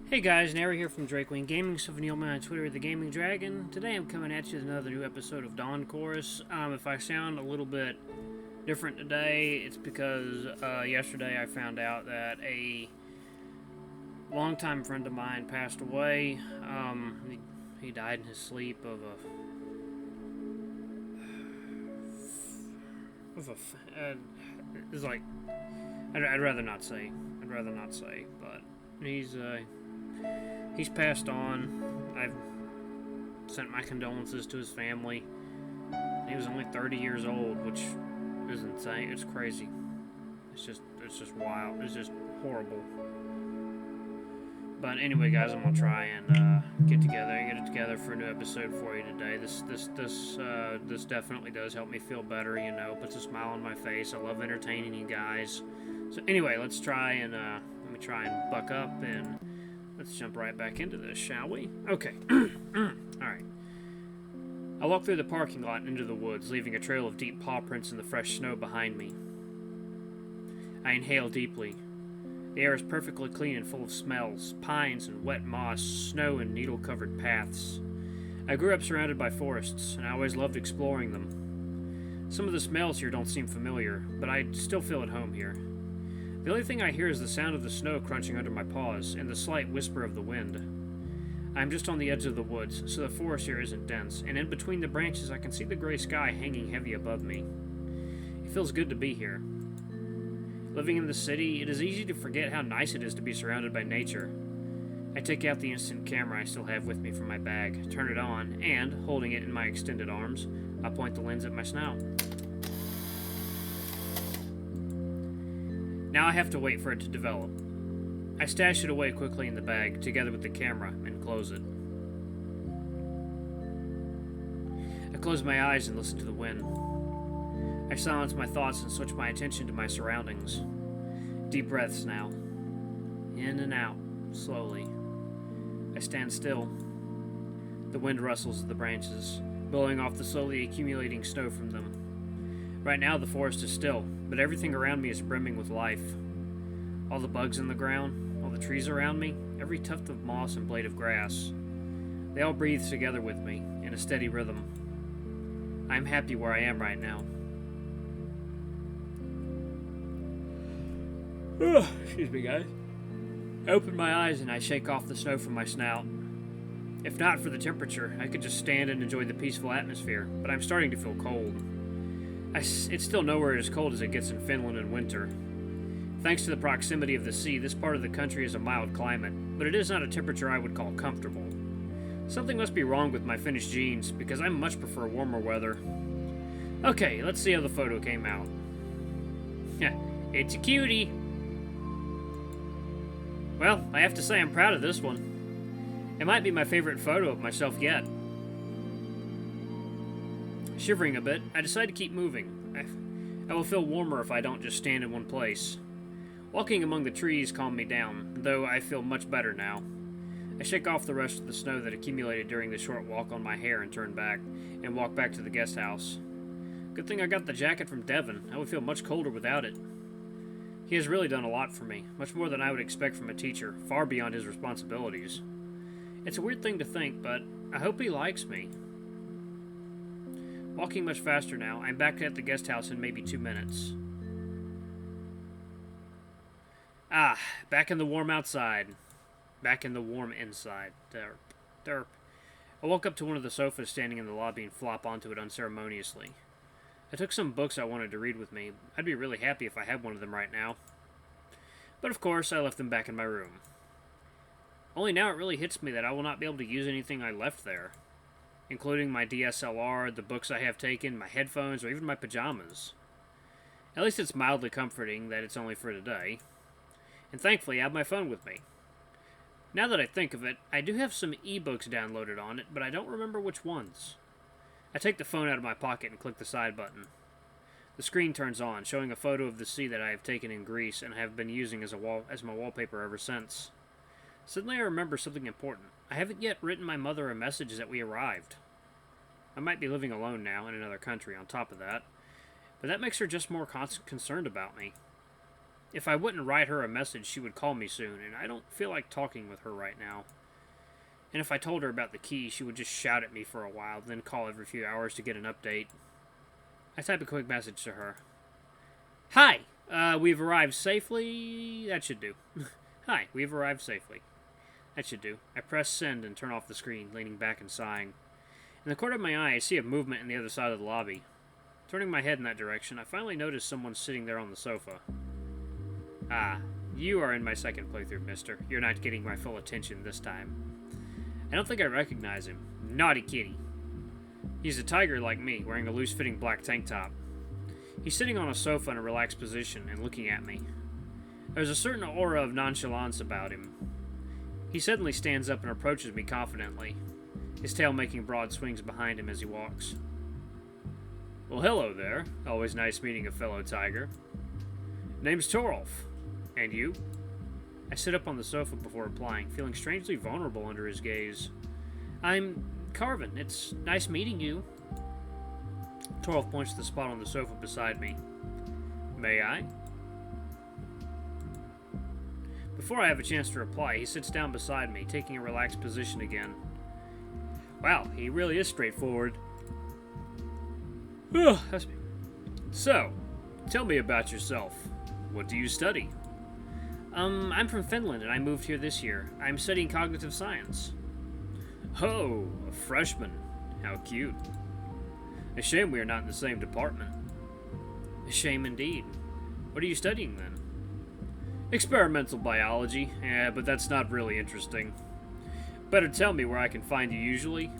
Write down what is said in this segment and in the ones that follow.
Hey guys, Nary here from Drakewing Gaming, so if you know me on Twitter, the Gaming Dragon. Today I'm coming at you with another new episode of Dawn Chorus. If I sound a little bit different today, it's because yesterday I found out that a longtime friend of mine passed away. He died in his sleep it's like, I'd rather not say. But he's passed on. I've sent my condolences to his family. He was only 30 years old, which is insane. It's crazy. It's just wild. It's just horrible. But anyway, guys, I'm gonna try and get it together for a new episode for you today. This definitely does help me feel better. You know, puts a smile on my face. I love entertaining you guys. So anyway, let me try and buck up and let's jump right back into this, shall we? Okay. Alright. I walk through the parking lot and into the woods, leaving a trail of deep paw prints in the fresh snow behind me. I inhale deeply. The air is perfectly clean and full of smells, pines and wet moss, snow and needle-covered paths. I grew up surrounded by forests, and I always loved exploring them. Some of the smells here don't seem familiar, but I still feel at home here. The only thing I hear is the sound of the snow crunching under my paws and the slight whisper of the wind. I'm just on the edge of the woods, so the forest here isn't dense, and in between the branches I can see the gray sky hanging heavy above me. It feels good to be here. Living in the city, it is easy to forget how nice it is to be surrounded by nature. I take out the instant camera I still have with me from my bag, turn it on, and, holding it in my extended arms, I point the lens at my snout. Now I have to wait for it to develop. I stash it away quickly in the bag, together with the camera, and close it. I close my eyes and listen to the wind. I silence my thoughts and switch my attention to my surroundings. Deep breaths now. In and out, slowly. I stand still. The wind rustles the branches, blowing off the slowly accumulating snow from them. Right now the forest is still, but everything around me is brimming with life. All the bugs in the ground, all the trees around me, every tuft of moss and blade of grass. They all breathe together with me, in a steady rhythm. I am happy where I am right now. Excuse me, guys. I open my eyes and I shake off the snow from my snout. If not for the temperature, I could just stand and enjoy the peaceful atmosphere, but I'm starting to feel cold. It's still nowhere as cold as it gets in Finland in winter. Thanks to the proximity of the sea, this part of the country is a mild climate, but it is not a temperature I would call comfortable. Something must be wrong with my Finnish genes, because I much prefer warmer weather. Okay, let's see how the photo came out. It's a cutie! Well, I have to say I'm proud of this one. It might be my favorite photo of myself yet. Shivering a bit, I decide to keep moving. I will feel warmer if I don't just stand in one place. Walking among the trees calmed me down, though I feel much better now. I shake off the rest of the snow that accumulated during the short walk on my hair and turn back, and walk back to the guest house. Good thing I got the jacket from Devon. I would feel much colder without it. He has really done a lot for me, much more than I would expect from a teacher, far beyond his responsibilities. It's a weird thing to think, but I hope he likes me. Walking much faster now, I'm back at the guest house in maybe 2 minutes. Back in the warm outside. Back in the warm inside. Derp. I woke up to one of the sofas standing in the lobby and flop onto it unceremoniously. I took some books I wanted to read with me. I'd be really happy if I had one of them right now. But of course, I left them back in my room. Only now it really hits me that I will not be able to use anything I left there, including my DSLR, the books I have taken, my headphones, or even my pajamas. At least it's mildly comforting that it's only for today. And thankfully, I have my phone with me. Now that I think of it, I do have some ebooks downloaded on it, but I don't remember which ones. I take the phone out of my pocket and click the side button. The screen turns on, showing a photo of the sea that I have taken in Greece and have been using as my wallpaper ever since. Suddenly I remember something important. I haven't yet written my mother a message that we arrived. I might be living alone now in another country on top of that, but that makes her just more concerned about me. If I wouldn't write her a message, she would call me soon, and I don't feel like talking with her right now. And if I told her about the key, she would just shout at me for a while, then call every few hours to get an update. I type a quick message to her. Hi, we've arrived safely. That should do. Hi, we've arrived safely. That should do. I press send and turn off the screen, leaning back and sighing. In the corner of my eye, I see a movement in the other side of the lobby. Turning my head in that direction, I finally notice someone sitting there on the sofa. Ah, you are in my second playthrough, mister. You're not getting my full attention this time. I don't think I recognize him. Naughty kitty. He's a tiger like me, wearing a loose-fitting black tank top. He's sitting on a sofa in a relaxed position and looking at me. There's a certain aura of nonchalance about him. He suddenly stands up and approaches me confidently, his tail making broad swings behind him as he walks. Well, hello there. Always nice meeting a fellow tiger. Name's Torulf. And you? I sit up on the sofa before replying, feeling strangely vulnerable under his gaze. I'm Carvin. It's nice meeting you. Torulf points to the spot on the sofa beside me. May I? Before I have a chance to reply, he sits down beside me, taking a relaxed position again. Wow, he really is straightforward. So, tell me about yourself. What do you study? I'm from Finland and I moved here this year. I'm studying cognitive science. Oh, a freshman. How cute. A shame we are not in the same department. A shame indeed. What are you studying then? Experimental biology. Yeah, but that's not really interesting. Better tell me where I can find you usually.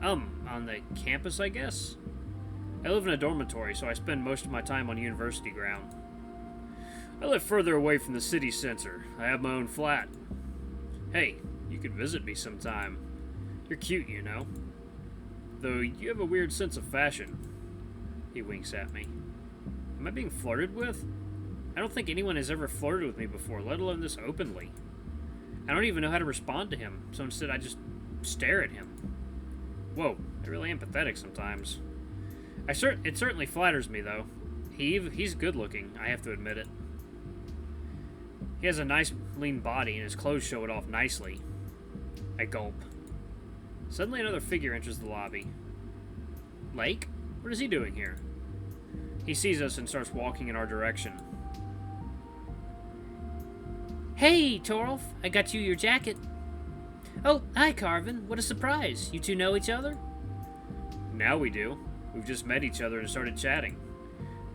On the campus, I guess? I live in a dormitory, so I spend most of my time on university ground. I live further away from the city center. I have my own flat. Hey, you could visit me sometime. You're cute, you know. Though you have a weird sense of fashion. He winks at me. Am I being flirted with? I don't think anyone has ever flirted with me before, let alone this openly. I don't even know how to respond to him, so instead I just stare at him. Whoa, I really am pathetic sometimes. It certainly flatters me, though. He's good looking, I have to admit it. He has a nice, lean body, and his clothes show it off nicely. I gulp. Suddenly another figure enters the lobby. Lake? What is he doing here? He sees us and starts walking in our direction. Hey, Torulf, I got you your jacket. Oh, hi, Carvin. What a surprise. You two know each other? Now we do. We've just met each other and started chatting.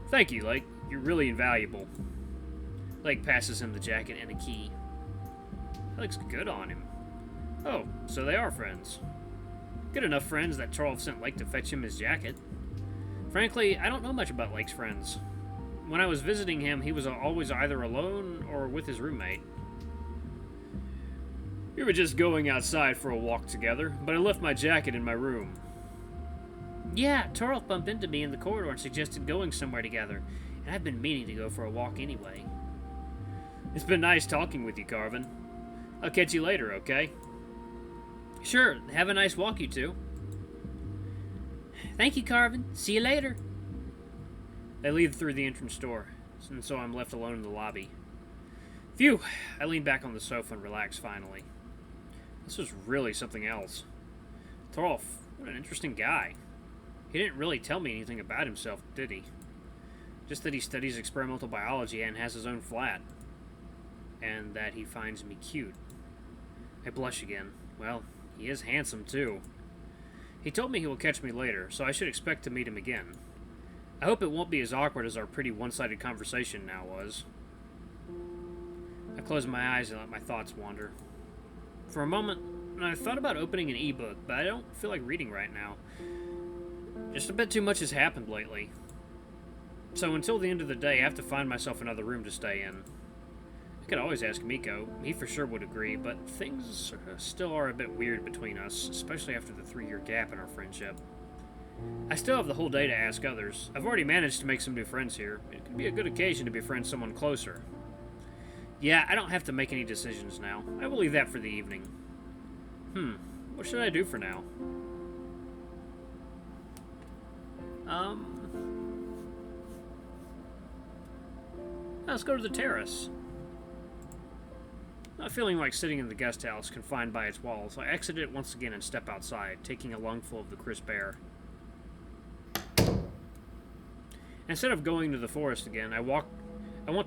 Thank you, Lake. You're really invaluable. Lake passes him the jacket and a key. That looks good on him. Oh, so they are friends. Good enough friends that Torulf sent Lake to fetch him his jacket. Frankly, I don't know much about Lake's friends. When I was visiting him, he was always either alone or with his roommate. We were just going outside for a walk together, but I left my jacket in my room. Yeah, Torulf bumped into me in the corridor and suggested going somewhere together, and I've been meaning to go for a walk anyway. It's been nice talking with you, Carvin. I'll catch you later, okay? Sure, have a nice walk, you two. Thank you, Carvin. See you later. They leave through the entrance door, and so I'm left alone in the lobby. Phew! I lean back on the sofa and relax finally. This was really something else. Torulf, what an interesting guy. He didn't really tell me anything about himself, did he? Just that he studies experimental biology and has his own flat. And that he finds me cute. I blush again. Well, he is handsome, too. He told me he will catch me later, so I should expect to meet him again. I hope it won't be as awkward as our pretty one-sided conversation now was. I close my eyes and let my thoughts wander. For a moment, I thought about opening an ebook, but I don't feel like reading right now. Just a bit too much has happened lately. So until the end of the day, I have to find myself another room to stay in. I could always ask Miko. He for sure would agree, but things still are a bit weird between us, especially after the 3-year gap in our friendship. I still have the whole day to ask others. I've already managed to make some new friends here. It could be a good occasion to befriend someone closer. Yeah, I don't have to make any decisions now. I will leave that for the evening. What should I do for now? Let's go to the terrace. Not feeling like sitting in the guest house, confined by its walls, I exit it once again and step outside, taking a lungful of the crisp air. Instead of going to the forest again, I want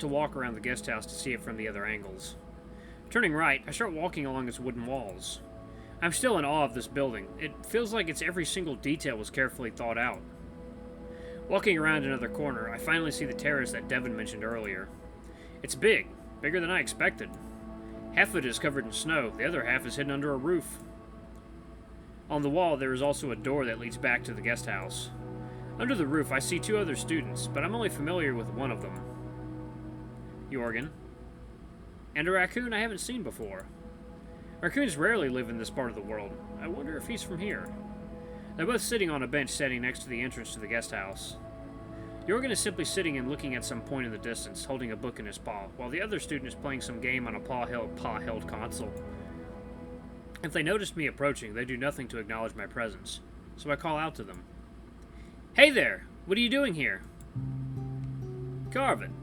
to walk around the guest house to see it from the other angles. Turning right, I start walking along its wooden walls. I'm still in awe of this building. It feels like its every single detail was carefully thought out. Walking around another corner, I finally see the terrace that Devon mentioned earlier. It's big, bigger than I expected. Half of it is covered in snow, the other half is hidden under a roof. On the wall, there is also a door that leads back to the guest house. Under the roof, I see 2 other students, but I'm only familiar with one of them. Jorgen. And a raccoon I haven't seen before. Raccoons rarely live in this part of the world. I wonder if he's from here. They're both sitting on a bench standing next to the entrance to the guest house. Jorgen is simply sitting and looking at some point in the distance, holding a book in his paw, while the other student is playing some game on a paw-held console. If they notice me approaching, they do nothing to acknowledge my presence, so I call out to them. Hey there! What are you doing here? Carvin.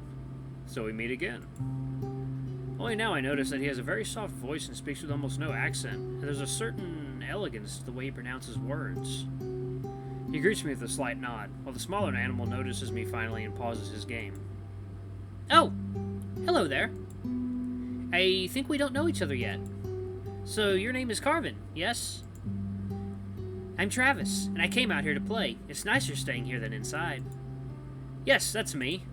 So we meet again. Only now I notice that he has a very soft voice and speaks with almost no accent, and there's a certain elegance to the way he pronounces words. He greets me with a slight nod, while the smaller animal notices me finally and pauses his game. Oh! Hello there. I think we don't know each other yet. So your name is Carvin, yes? I'm Travis, and I came out here to play. It's nicer staying here than inside. Yes, that's me.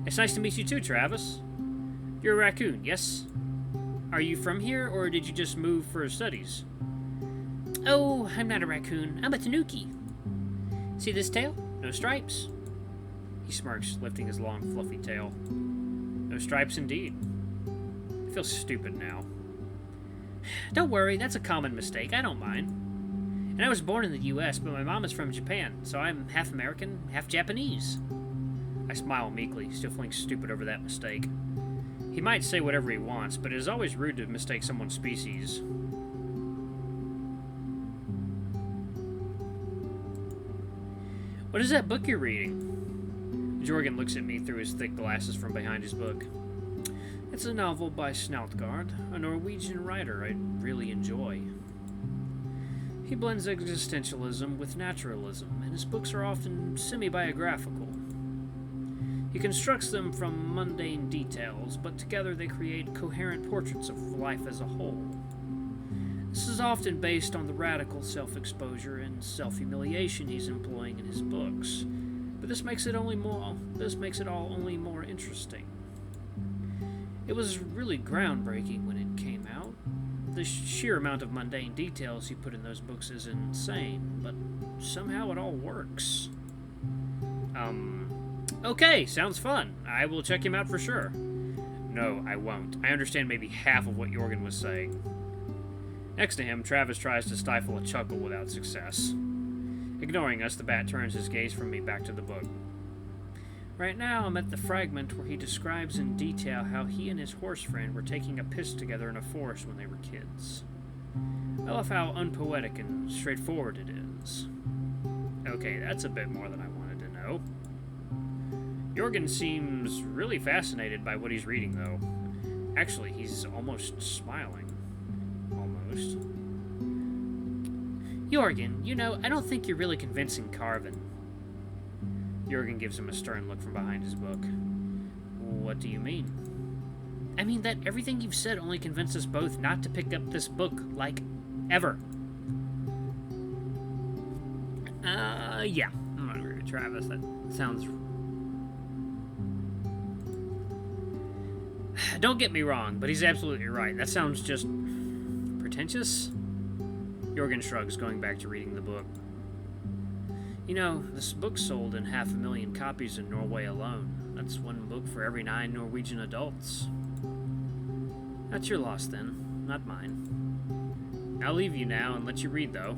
It's nice to meet you too, Travis. You're a raccoon, yes? Are you from here, or did you just move for studies? Oh, I'm not a raccoon. I'm a tanuki. See this tail? No stripes. He smirks, lifting his long, fluffy tail. No stripes indeed. I feel stupid now. Don't worry, that's a common mistake. I don't mind. And I was born in the U.S., but my mom is from Japan, so I'm half American, half Japanese. I smile meekly, still feeling stupid over that mistake. He might say whatever he wants, but it is always rude to mistake someone's species. What is that book you're reading? Jorgen looks at me through his thick glasses from behind his book. It's a novel by Snoutgard, a Norwegian writer I really enjoy. He blends existentialism with naturalism, and his books are often semi-biographical. He constructs them from mundane details, but together they create coherent portraits of life as a whole. This is often based on the radical self-exposure and self-humiliation he's employing in his books, but this makes it all only more interesting. It was really groundbreaking when it came out. The sheer amount of mundane details he put in those books is insane, but somehow it all works. Okay, sounds fun. I will check him out for sure. No, I won't. I understand maybe half of what Jorgen was saying. Next to him, Travis tries to stifle a chuckle without success. Ignoring us, the bat turns his gaze from me back to the book. Right now, I'm at the fragment where he describes in detail how he and his horse friend were taking a piss together in a forest when they were kids. I love how unpoetic and straightforward it is. Okay, that's a bit more than I wanted to know. Jorgen seems really fascinated by what he's reading, though. Actually, he's almost smiling. Almost. Jorgen, you know, I don't think you're really convincing Carvin. Jorgen gives him a stern look from behind his book. What do you mean? I mean that everything you've said only convinced us both not to pick up this book, like, ever. Yeah. I'm not agree with Travis. That sounds... Don't get me wrong, but he's absolutely right. That sounds just... pretentious? Jorgen shrugs, going back to reading the book. You know, this book sold in 500,000 copies in Norway alone. That's one book for every 9 Norwegian adults. That's your loss, then, not mine. I'll leave you now and let you read, though.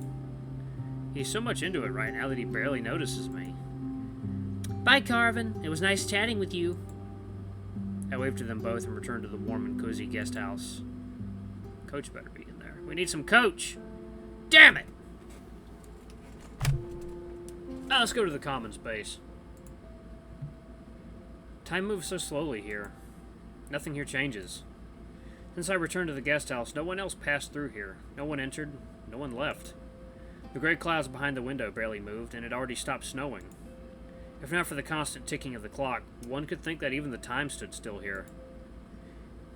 He's so much into it right now that he barely notices me. Bye, Carvin. It was nice chatting with you. I wave to them both and return to the warm and cozy guest house. Coach better be in there. We need some coach! Damn it! Ah, let's go to the common space. Time moves so slowly here. nothing here changes. Since I returned to the guest house, no one else passed through here. No one entered, no one left. The gray clouds behind the window barely moved, and it already stopped snowing. If not for the constant ticking of the clock, one could think that even the time stood still here.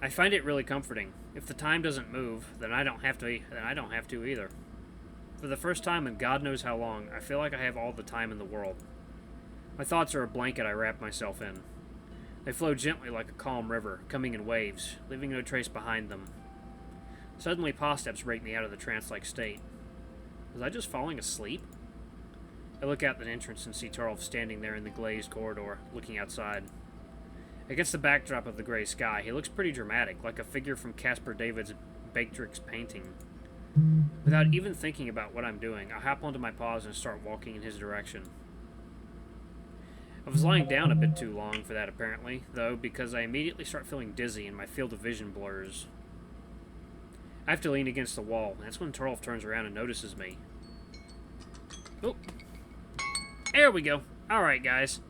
I find it really comforting. If the time doesn't move, then I don't have to either. For the first time in God knows how long, I feel like I have all the time in the world. My thoughts are a blanket I wrap myself in. They flow gently like a calm river, coming in waves, leaving no trace behind them. Suddenly, paw steps break me out of the trance-like state. Was I just falling asleep? I look out the entrance and see Torulf standing there in the glazed corridor, looking outside. Against the backdrop of the gray sky, he looks pretty dramatic, like a figure from Caspar David's Beatrix painting. Without even thinking about what I'm doing, I hop onto my paws and start walking in his direction. I was lying down a bit too long for that, apparently, though, because I immediately start feeling dizzy and my field of vision blurs. I have to lean against the wall, and that's when Torulf turns around and notices me. Oh, there we go. Alright, guys.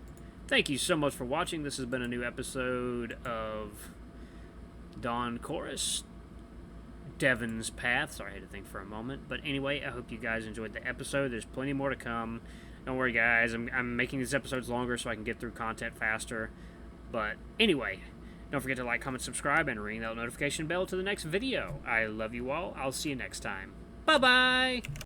Thank you so much for watching. This has been a new episode of Dawn Chorus, Devon's Path. Sorry, I had to think for a moment. But anyway, I hope you guys enjoyed the episode. There's plenty more to come. Don't worry, guys. I'm making these episodes longer so I can get through content faster. But anyway, don't forget to like, comment, subscribe, and ring that notification bell to the next video. I love you all. I'll see you next time. Bye-bye!